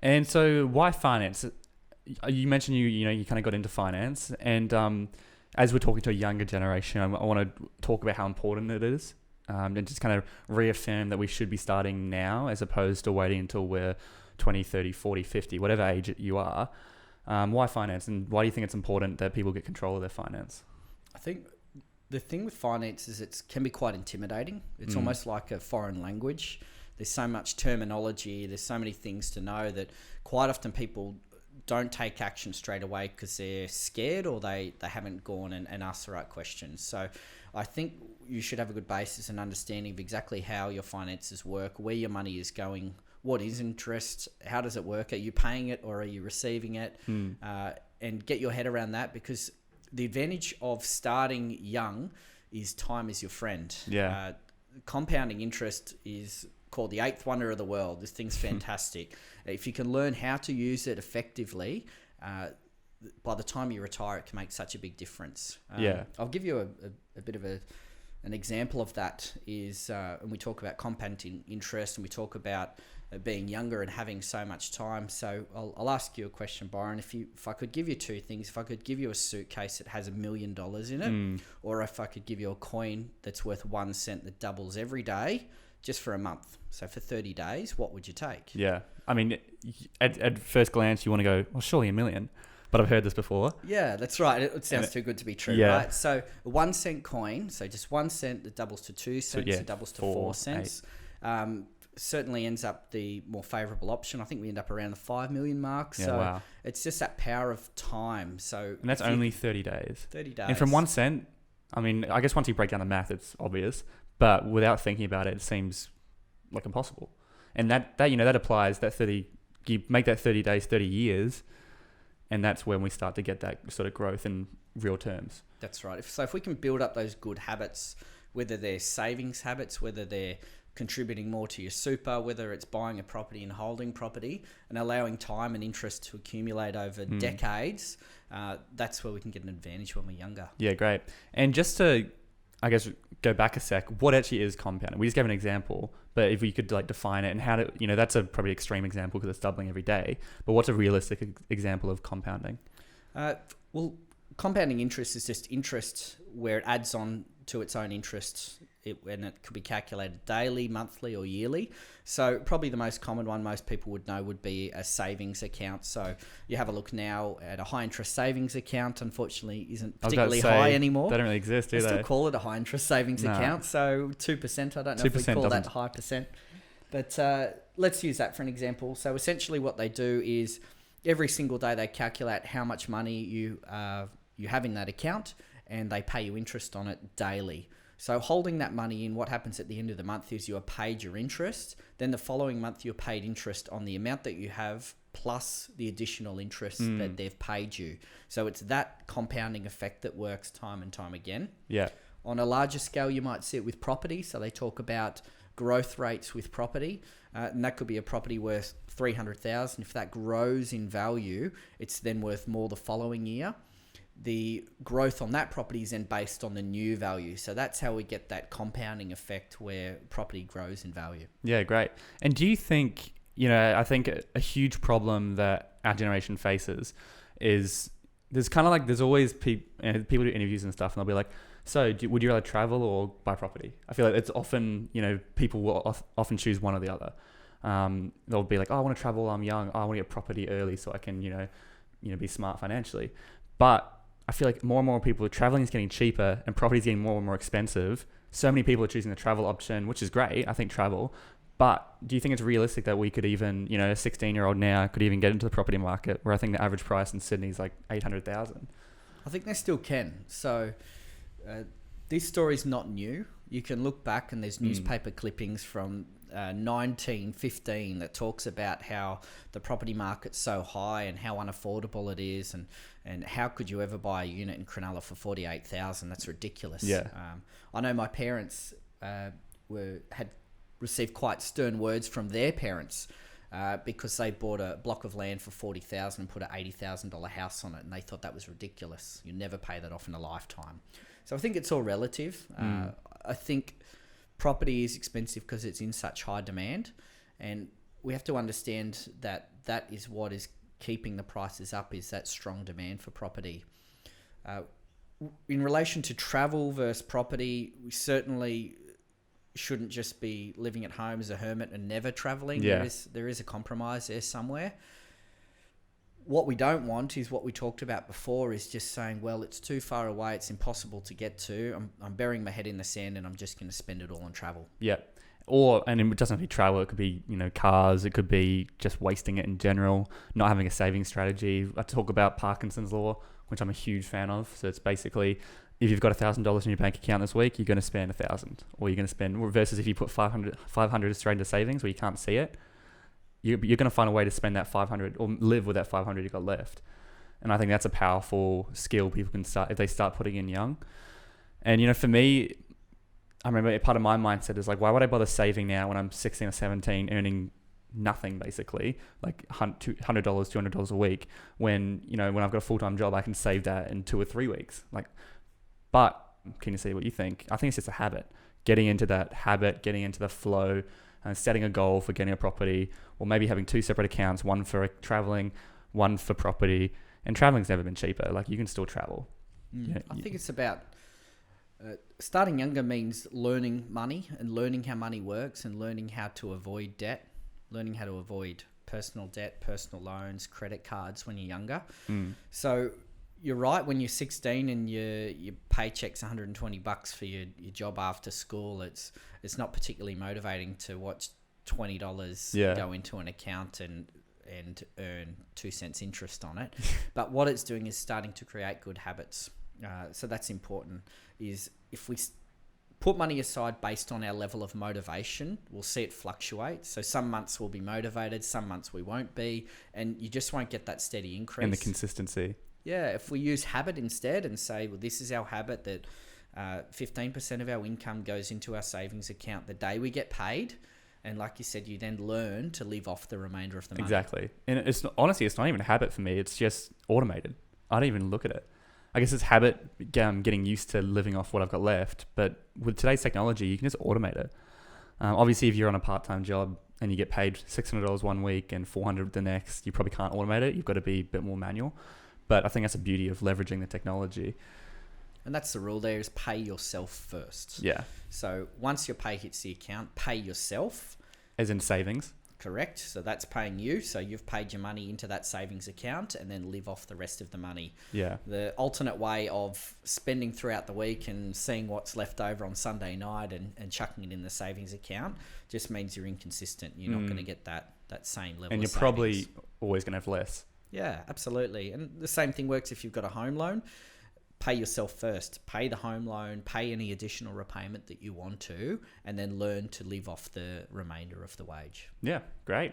And so why finance? You mentioned you kind of got into finance, and as we're talking to a younger generation, I want to talk about how important it is, and just kind of reaffirm that we should be starting now as opposed to waiting until we're 20, 30, 40, 50, whatever age you are. Why finance, and why do you think it's important that people get control of their finance? I think the thing with finance is it can be quite intimidating. It's almost like a foreign language. There's so much terminology. There's so many things to know that quite often people don't take action straight away because they're scared or they haven't gone and asked the right questions. So I think you should have a good basis and understanding of exactly how your finances work, where your money is going, what is interest, how does it work, are you paying it or are you receiving it, and get your head around that, because the advantage of starting young is time is your friend. Compounding interest is called the eighth wonder of the world. This thing's fantastic. If you can learn how to use it effectively, by the time you retire, it can make such a big difference. I'll give you a bit of an example of that is, when we talk about compounding interest and we talk about being younger and having so much time. So I'll ask you a question, Byron. If I could give you two things, if I could give you a suitcase that has $1 million in it, or if I could give you a coin that's worth 1 cent that doubles every day, just for a month, so for 30 days, what would you take? Yeah. I mean, at first glance, you want to go, well, surely $1 million. But I've heard this before. Yeah, that's right. It sounds too good to be true, right? So a 1 cent coin, so just 1 cent that doubles to 2 cents, it doubles to 4 cents. Certainly ends up the more favourable option. I think we end up around the 5 million mark. Yeah, so wow. It's just that power of time. So and that's only 30 days. 30 days. And from 1 cent, I mean, I guess once you break down the math, it's obvious. But without thinking about it, it seems like impossible. And that applies, that 30, you make that 30 days, 30 years, and that's when we start to get that sort of growth in real terms. That's right. So if we can build up those good habits, whether they're savings habits, whether they're contributing more to your super, whether it's buying a property and holding property and allowing time and interest to accumulate over decades, that's where we can get an advantage when we're younger. Yeah, great. And just to, I guess, go back a sec, what actually is compounding? We just gave an example, but if we could like define it and how to, that's a probably extreme example because it's doubling every day, but what's a realistic example of compounding? Well, compounding interest is just interest where it adds on to its own interest, and it could be calculated daily, monthly, or yearly. So probably the most common one most people would know would be a savings account. So you have a look now at a high interest savings account. Unfortunately, isn't particularly high anymore. They don't really exist, do they? Still call it a high interest savings account. So 2%. I don't know if we call that high percent, but let's use that for an example. So essentially, what they do is every single day they calculate how much money you have in that account, and they pay you interest on it daily. So holding that money in, what happens at the end of the month is you are paid your interest. Then the following month, you're paid interest on the amount that you have plus the additional interest that they've paid you. So it's that compounding effect that works time and time again. Yeah. On a larger scale, you might see it with property. So they talk about growth rates with property, and that could be a property worth $300,000. If that grows in value, it's then worth more the following year. The growth on that property is then based on the new value. So that's how we get that compounding effect where property grows in value. Yeah, great. And do you think, I think a huge problem that our generation faces is there's kind of like, there's always people do interviews and stuff, and they'll be like, so would you rather travel or buy property? I feel like it's often, people will often choose one or the other. They'll be like, oh, I want to travel, I'm young, oh, I want to get property early so I can, be smart financially. But I feel like more and more people, traveling is getting cheaper and property is getting more and more expensive. So many people are choosing the travel option, which is great. I think travel. But do you think it's realistic that we could even, a 16-year-old now could even get into the property market where I think the average price in Sydney is like $800,000? I think they still can. So this story's not new. You can look back and there's newspaper clippings from 1915 that talks about how the property market's so high and how unaffordable it is, and how could you ever buy a unit in Cronulla for $48,000? That's ridiculous. Yeah. I know my parents had received quite stern words from their parents because they bought a block of land for $40,000 and put an $80,000 house on it, and they thought that was ridiculous. You never pay that off in a lifetime. So I think it's all relative. I think property is expensive because it's in such high demand, and we have to understand that that is what is keeping the prices up, is that strong demand for property. In relation to travel versus property, we certainly shouldn't just be living at home as a hermit and never traveling. Yeah. There is a compromise there somewhere. What we don't want is what we talked about before, is just saying, well, it's too far away, it's impossible to get to. I'm burying my head in the sand and I'm just going to spend it all on travel. Yeah. And it doesn't have to be travel. It could be, cars. It could be just wasting it in general, not having a saving strategy. I talk about Parkinson's law, which I'm a huge fan of. So it's basically, if you've got $1,000 in your bank account this week, you're going to spend 1,000, or you're going to spend, versus if you put 500 straight into savings where you can't see it, you're going to find a way to spend that 500 or live with that 500 you got left. And I think that's a powerful skill people can start if they start putting in young. And, for me, I remember part of my mindset is like, why would I bother saving now when I'm 16 or 17 earning nothing, basically, like $100, $200 a week, when I've got a full-time job, I can save that in 2 or 3 weeks. But can you see what you think? I think it's just a habit, getting into that habit, getting into the flow, and setting a goal for getting a property, or maybe having 2 separate accounts, one for traveling, one for property. And traveling's never been cheaper. Like, you can still travel. I think it's about starting younger means learning money and learning how money works and learning how to avoid debt, learning how to avoid personal debt, personal loans, credit cards when you're younger. So you're right, when you're 16 and your paycheck's $120 for your job after school, it's not particularly motivating to watch $20 go into an account and earn 2 cents interest on it. But what it's doing is starting to create good habits. So that's important, is if we put money aside based on our level of motivation, we'll see it fluctuate. So some months we'll be motivated, some months we won't be, and you just won't get that steady increase. And the consistency. Yeah, if we use habit instead and say, well, this is our habit, that 15% of our income goes into our savings account the day we get paid. And like you said, you then learn to live off the remainder of the money. Exactly. And honestly, it's not even a habit for me. It's just automated. I don't even look at it. I guess it's habit, getting used to living off what I've got left. But with today's technology, you can just automate it. Obviously, if you're on a part-time job and you get paid $600 one week and $400 the next, you probably can't automate it. You've got to be a bit more manual. But I think that's the beauty of leveraging the technology. And that's the rule there, is pay yourself first. Yeah. So once your pay hits the account, pay yourself. As in savings? Correct. So that's paying you. So you've paid your money into that savings account and then live off the rest of the money. Yeah. The alternate way of spending throughout the week and seeing what's left over on Sunday night and chucking it in the savings account just means you're inconsistent. You're not going to get that same level of savings. And you're probably always going to have less. Yeah, absolutely. And the same thing works if you've got a home loan. Pay yourself first. Pay the home loan, pay any additional repayment that you want to, and then learn to live off the remainder of the wage. Yeah, great.